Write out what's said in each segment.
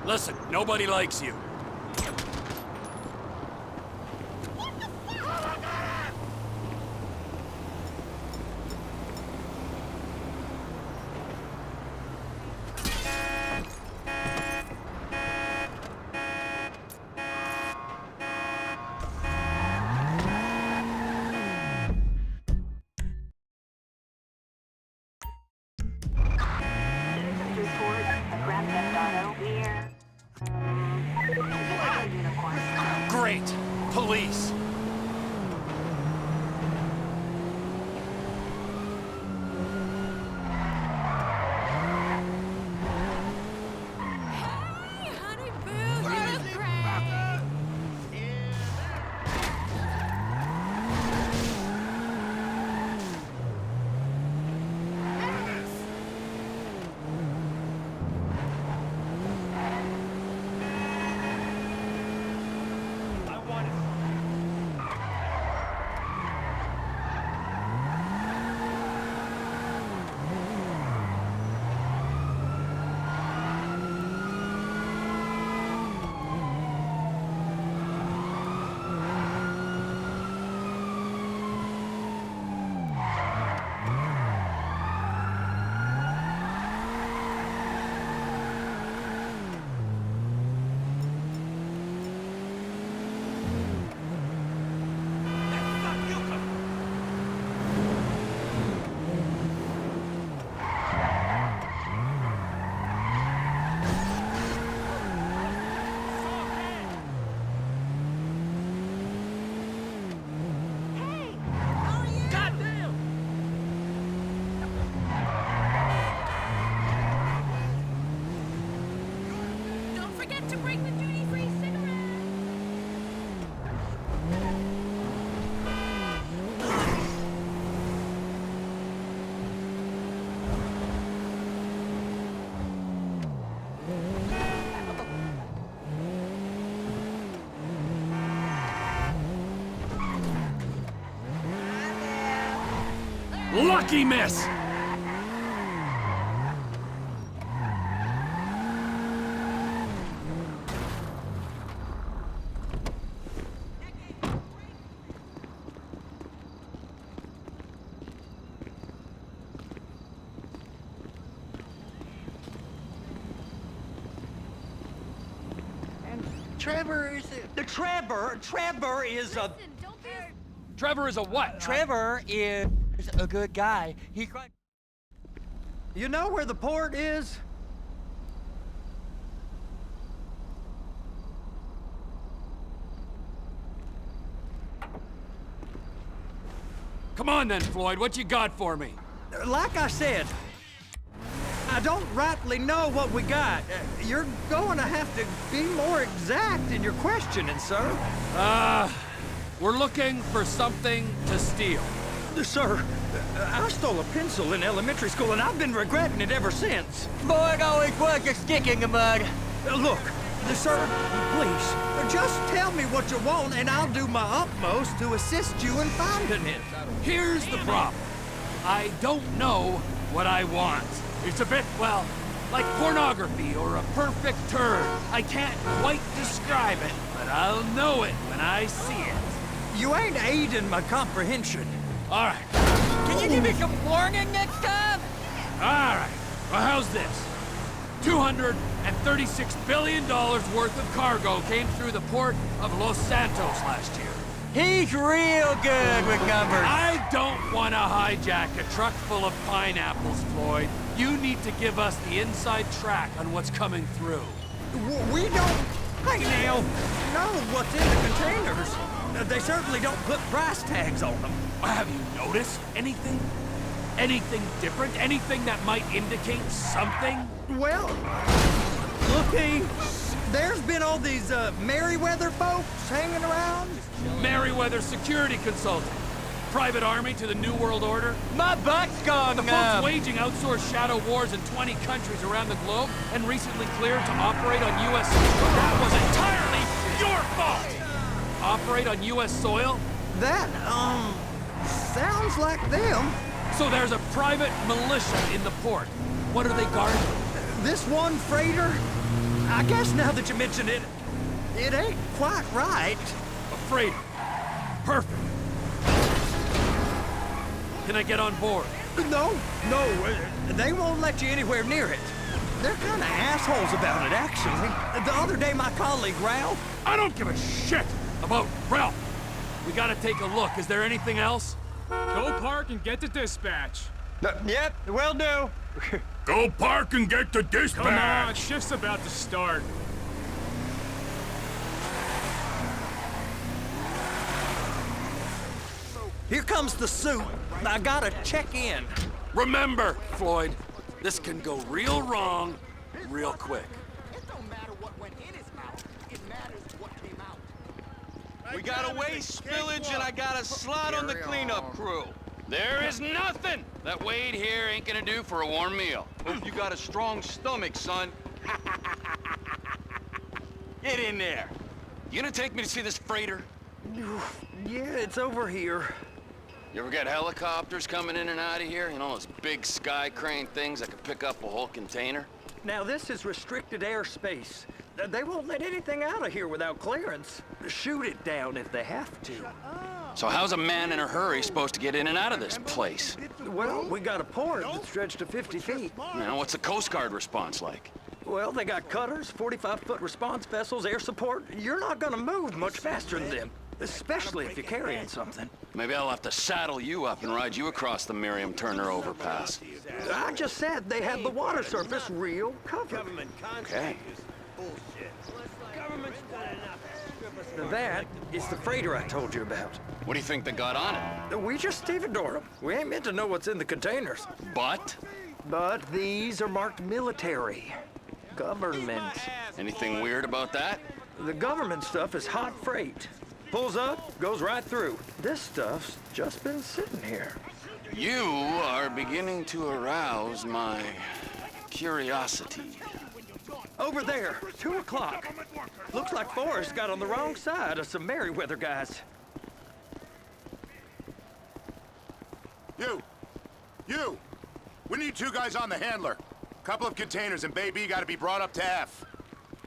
Listen, nobody likes you. Great! Police! Hey, honey boo, you look great. Don't forget to bring the duty-free cigarette. Lucky miss! Trevor is Trevor is a Listen, don't be Trevor is a what? Trevor is a good guy. He cried. You know where the port is? Come on then, Floyd, what you got for me? Like I said, I don't rightly know what we got. You're going to have to be more exact in your questioning, sir. We're looking for something to steal. Sir, I stole a pencil in elementary school, and I've been regretting it ever since. Boy, it always was a stick in the mud. Look, sir, please, just tell me what you want, and I'll do my utmost to assist you in finding it. Here's the problem. I don't know what I want. It's a bit, well, like pornography or a perfect turd. I can't quite describe it, but I'll know it when I see it. You ain't aiding my comprehension. All right. Can you give me some warning next time? All right. Well, how's this? $236 billion worth of cargo came through the port of Los Santos last year. He's real good with numbers. I don't want to hijack a truck full of pineapples, Floyd. You need to give us the inside track on what's coming through. We don't, hey now, know what's in the containers. They certainly don't put price tags on them. Have you noticed anything? Anything different? Anything that might indicate something? Well, looky, there's been all these Merryweather folks hanging around. Merryweather Security Consulting. Private army to the New World Order. My butt's gone The folks waging outsourced shadow wars in 20 countries around the globe and recently cleared to operate on U.S. That was entirely your fault! Operate on U.S. soil? That, sounds like them. So there's a private militia in the port. What are they guarding? This one freighter, I guess now that you mention it, it ain't quite right. A freighter. Perfect. Can I get on board? No, they won't let you anywhere near it. They're kind of assholes about it, actually. The other day, my colleague, Ralph... I don't give a shit about Ralph. We gotta take a look. Is there anything else? Go park and get to dispatch. Yep, will do. Go park and get to dispatch. Come on, shift's about to start. Here comes the suit. I gotta check in. Remember, Floyd, this can go real wrong real quick. It don't matter what went in his mouth. It matters what came out. We got a waste spillage and I got a slot on the cleanup crew. There is nothing that Wade here ain't gonna do for a warm meal. Hope you got a strong stomach, son. Get in there. You gonna take me to see this freighter? Yeah, it's over here. You ever got helicopters coming in and out of here? You know, those big sky crane things that could pick up a whole container? Now, this is restricted airspace. They won't let anything out of here without clearance. Shoot it down if they have to. So how's a man in a hurry supposed to get in and out of this place? Well, we got a port that stretched to 50 feet. You know, what's the Coast Guard response like? Well, they got cutters, 45-foot response vessels, air support. You're not gonna move much faster than them, especially if you're carrying something. Maybe I'll have to saddle you up and ride you across the Miriam Turner overpass. I just said they had the water surface real covered. Okay. That is the freighter I told you about. What do you think they got on it? We just stevedore them. We ain't meant to know what's in the containers. But? But these are marked military. Government. Anything weird about that? The government stuff is hot freight. Pulls up, goes right through. This stuff's just been sitting here. You are beginning to arouse my curiosity. Over there, 2 o'clock. Looks like Forrest got on the wrong side of some Merryweather guys. You! We need 2 guys on the handler. Couple of containers and Baby gotta be brought up to F.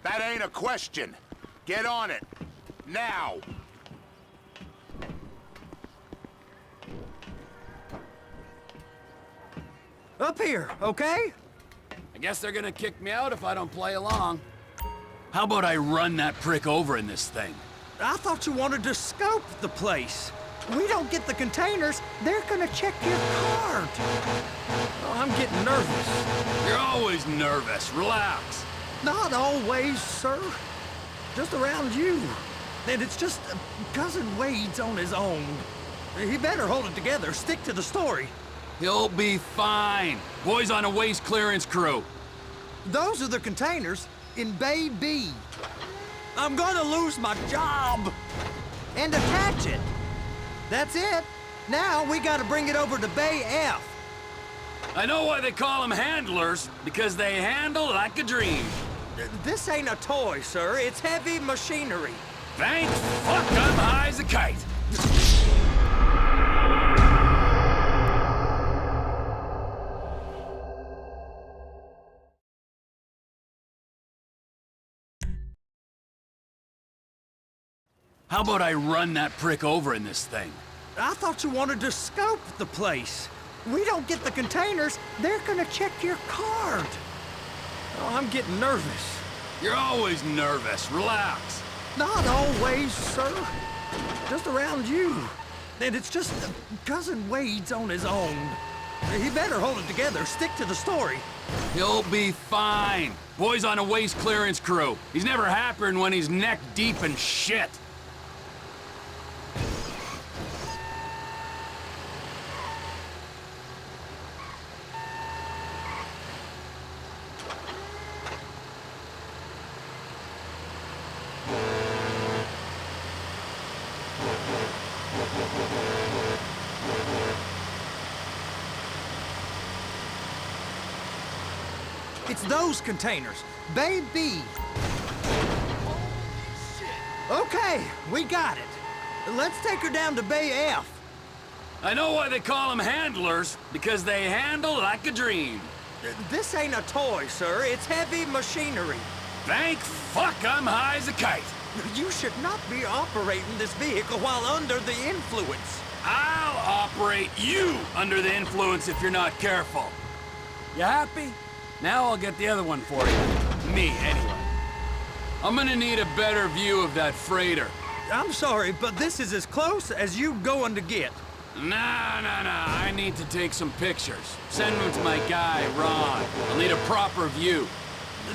That ain't a question. Get on it. Now! Up here, okay? I guess they're gonna kick me out if I don't play along. How about I run that prick over in this thing? I thought you wanted to scope the place. We don't get the containers, they're gonna check your card. Oh, I'm getting nervous. You're always nervous. Relax. Not always, sir. Just around you. And it's just Cousin Wade's on his own. He better hold it together, stick to the story. He'll be fine. Boys on a waste clearance crew. Those are the containers in Bay B. I'm gonna lose my job. And attach it. That's it. Now we gotta bring it over to Bay F. I know why they call them handlers, because they handle like a dream. This ain't a toy, sir. It's heavy machinery. Thank fuck I'm high as a kite. How about I run that prick over in this thing? I thought you wanted to scope the place. We don't get the containers, they're gonna check your card. Oh, I'm getting nervous. You're always nervous. Relax. Not always, sir. Just around you. And it's just Cousin Wade's on his own. He better hold it together, stick to the story. He'll be fine. Boy's on a waste clearance crew. He's never happier than when he's neck deep in shit. It's those containers. Bay B. Okay, we got it. Let's take her down to Bay F. I know why they call them handlers, because they handle like a dream. This ain't a toy, sir. It's heavy machinery. Thank fuck I'm high as a kite. You should not be operating this vehicle while under the influence. I'll operate you under the influence if you're not careful. You happy? Now I'll get the other one for you. Me, anyway. I'm gonna need a better view of that freighter. I'm sorry, but this is as close as you going to get. Nah. I need to take some pictures. Send them to my guy, Ron. I'll need a proper view.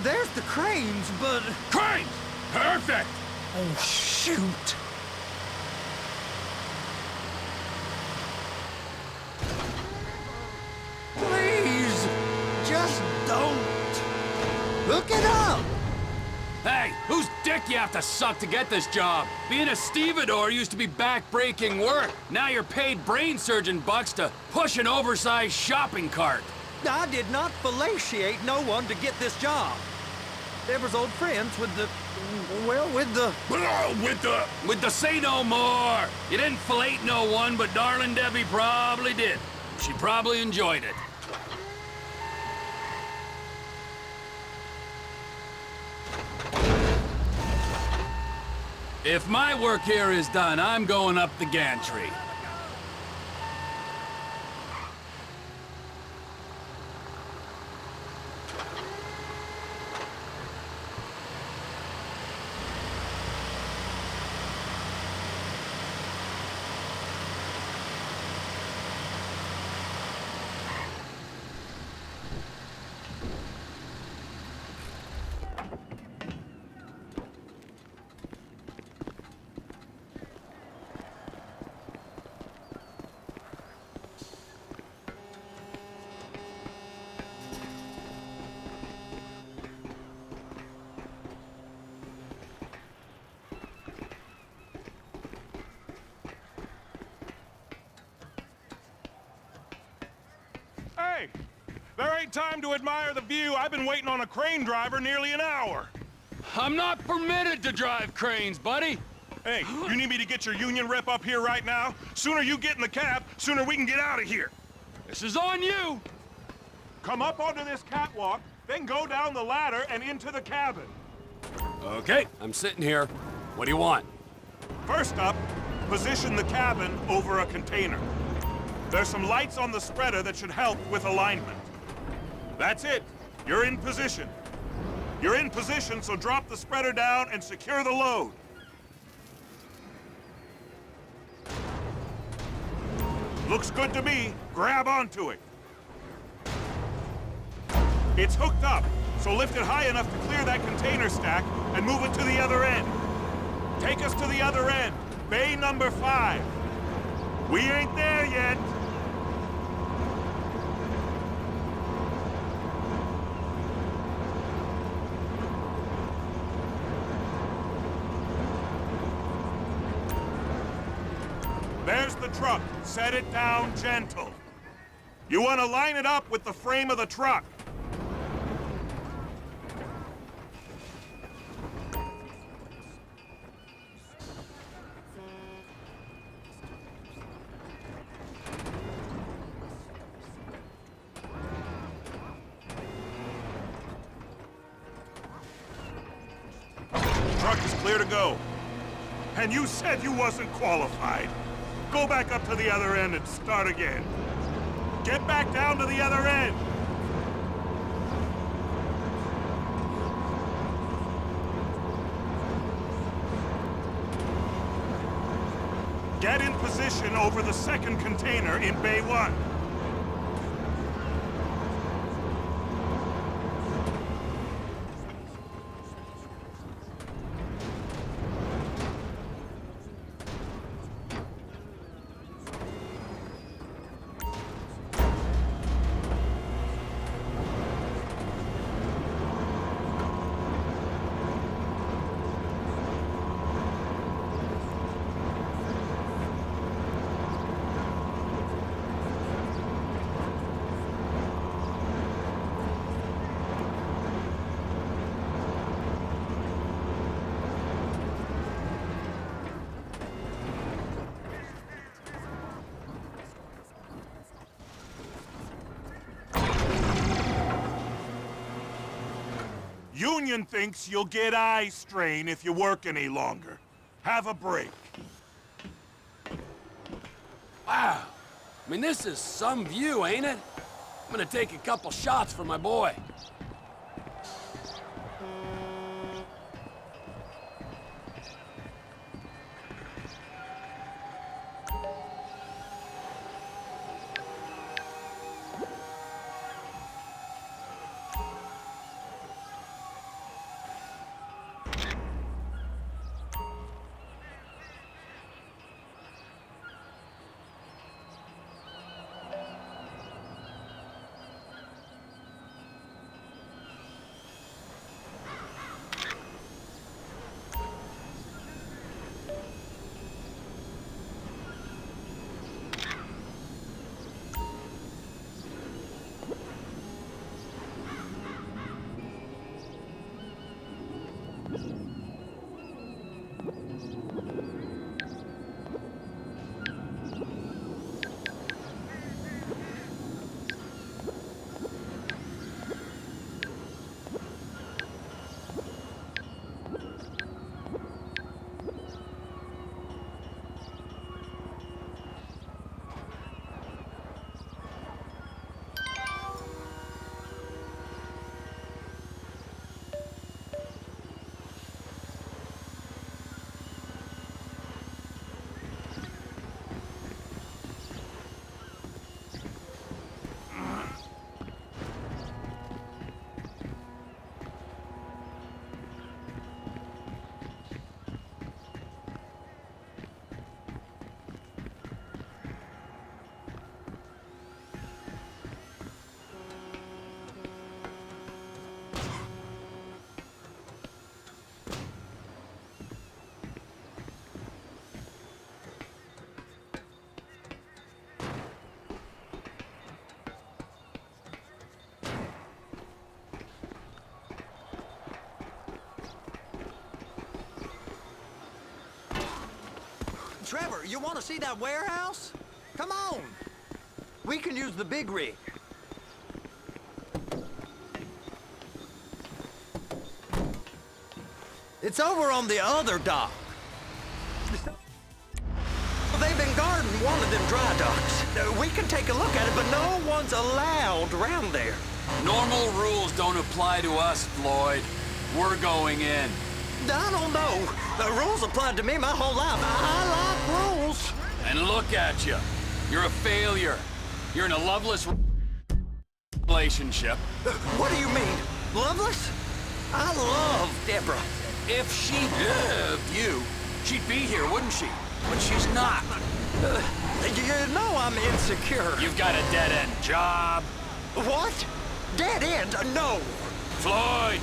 There's the cranes, but... Cranes! Perfect! Oh, shoot. Please, just don't. Hook it up. Hey, whose dick you have to suck to get this job? Being a stevedore used to be back-breaking work. Now you're paid brain surgeon bucks to push an oversized shopping cart. I did not fellatiate no one to get this job. There was old friends with the... well, with the... With the say no more. You didn't fillet no one, but darling Debbie probably did. She probably enjoyed it. If my work here is done, I'm going up the gantry. Hey, there ain't time to admire the view. I've been waiting on a crane driver nearly an hour. I'm not permitted to drive cranes, buddy. Hey, you need me to get your union rep up here right now? Sooner you get in the cab, sooner we can get out of here. This is on you. Come up onto this catwalk, then go down the ladder and into the cabin. Okay, I'm sitting here. What do you want? First up, position the cabin over a container. There's some lights on the spreader that should help with alignment. That's it. You're in position. You're in position, so drop the spreader down and secure the load. Looks good to me. Grab onto it. It's hooked up, so lift it high enough to clear that container stack and move it to the other end. Take us to the other end, bay number 5. We ain't there yet. There's the truck. Set it down gentle. You want to line it up with the frame of the truck. Truck is clear to go. And you said you wasn't qualified. Go back up to the other end and start again. Get back down to the other end. Get in position over the second container in Bay 1. Union thinks you'll get eye strain if you work any longer. Have a break. Wow. I mean, this is some view, ain't it? I'm gonna take a couple shots for my boy. Trevor, you want to see that warehouse? Come on. We can use the big rig. It's over on the other dock. They've been guarding one of them dry docks. We can take a look at it, but no one's allowed around there. Normal rules don't apply to us, Floyd. We're going in. I don't know. The rules applied to me my whole life. I like rules. And look at you. You're a failure. You're in a loveless relationship. What do you mean? Loveless? I love Deborah. If she loved you, she'd be here, wouldn't she? But she's not. You know I'm insecure. You've got a dead-end job. What? Dead end? No. Floyd,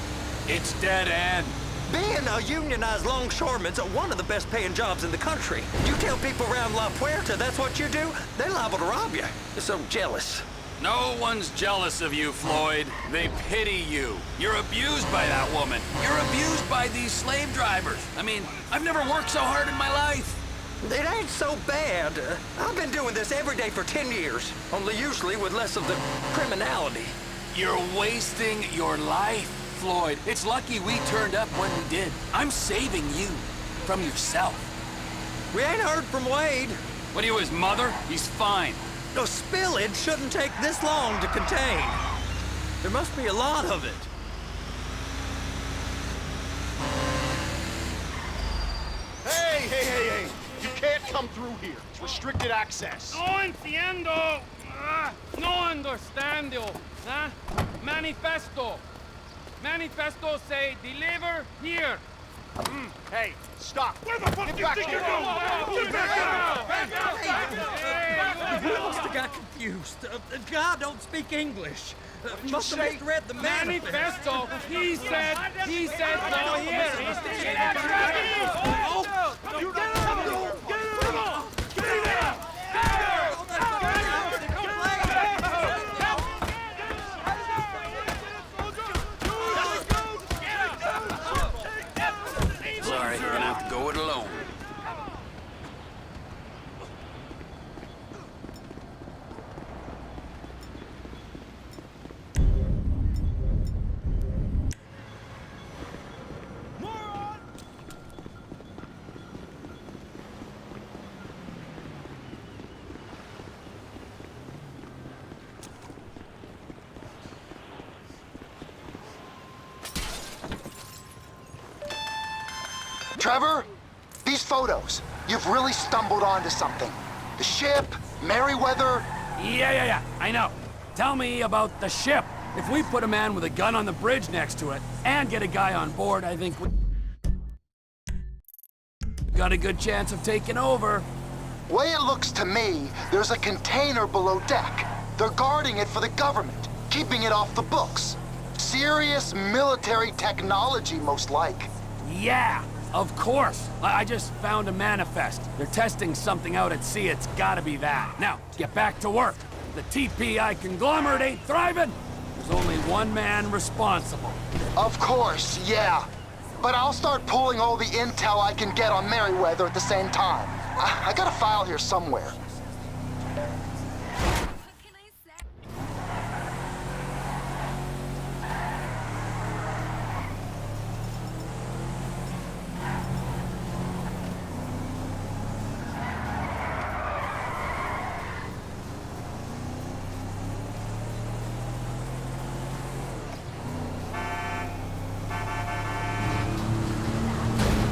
it's dead end. Being a unionized longshoreman's one of the best paying jobs in the country. You tell people around La Puerta that's what you do, they're liable to rob you. They're so jealous. No one's jealous of you, Floyd. They pity you. You're abused by that woman. You're abused by these slave drivers. I mean, I've never worked so hard in my life. It ain't so bad. I've been doing this every day for 10 years, only usually with less of the criminality. You're wasting your life, Floyd. It's lucky we turned up when we did. I'm saving you from yourself. We ain't heard from Wade. What are you, his mother? He's fine. The spillage shouldn't take this long to contain. There must be a lot of it. Hey! You can't come through here. It's restricted access. No entiendo. No understando. Huh? Manifesto. Manifesto say deliver here. Hey, stop. Where the fuck Get you back think here. you're going? Get back out! We must have got confused. God don't speak English. Must have misread the Manifesto. He said no here. Get out! You get out! Sorry, you're gonna have to go it alone. Trevor, these photos, you've really stumbled onto something. The ship, Merryweather. Yeah, I know. Tell me about the ship. If we put a man with a gun on the bridge next to it and get a guy on board, I think we got a good chance of taking over. Way it looks to me, there's a container below deck. They're guarding it for the government, keeping it off the books. Serious military technology, most like. Yeah, of course. I just found a manifest. They're testing something out at sea. It's gotta be that. Now, get back to work. The TPI conglomerate ain't thriving. There's only one man responsible. Of course, yeah. But I'll start pulling all the intel I can get on Merryweather at the same time. I got a file here somewhere. What can I say?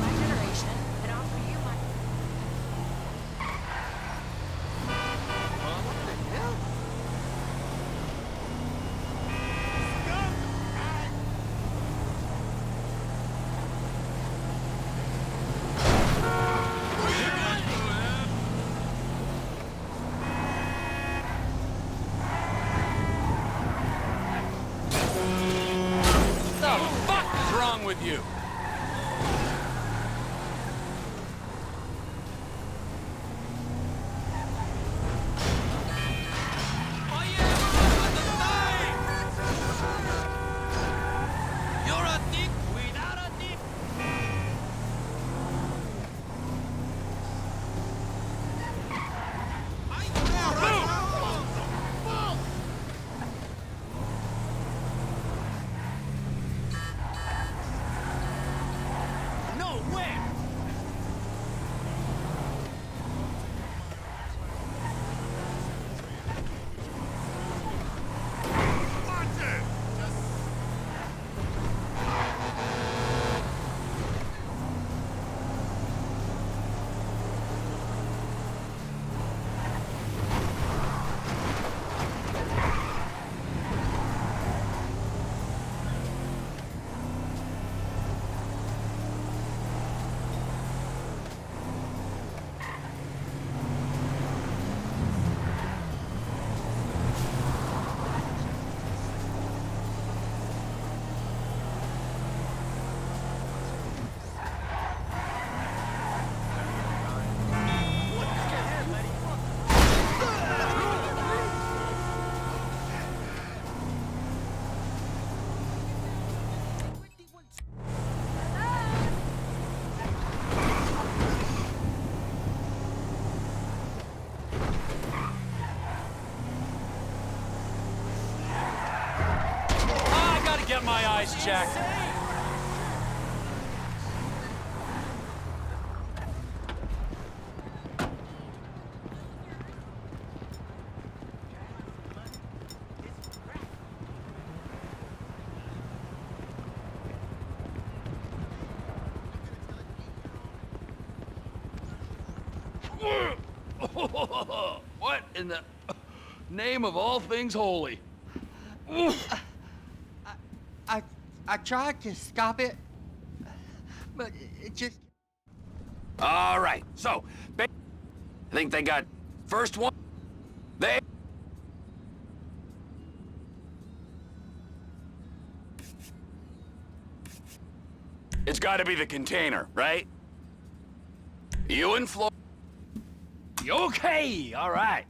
My generation, and offer you my... The fuck is wrong with you? You're a dick without a dick. No way! I gotta get my eyes checked. What in the name of all things holy? I tried to stop it, but it just... All right, so, I think they got first one. They... It's gotta be the container, right? You and Flo... Okay, all right.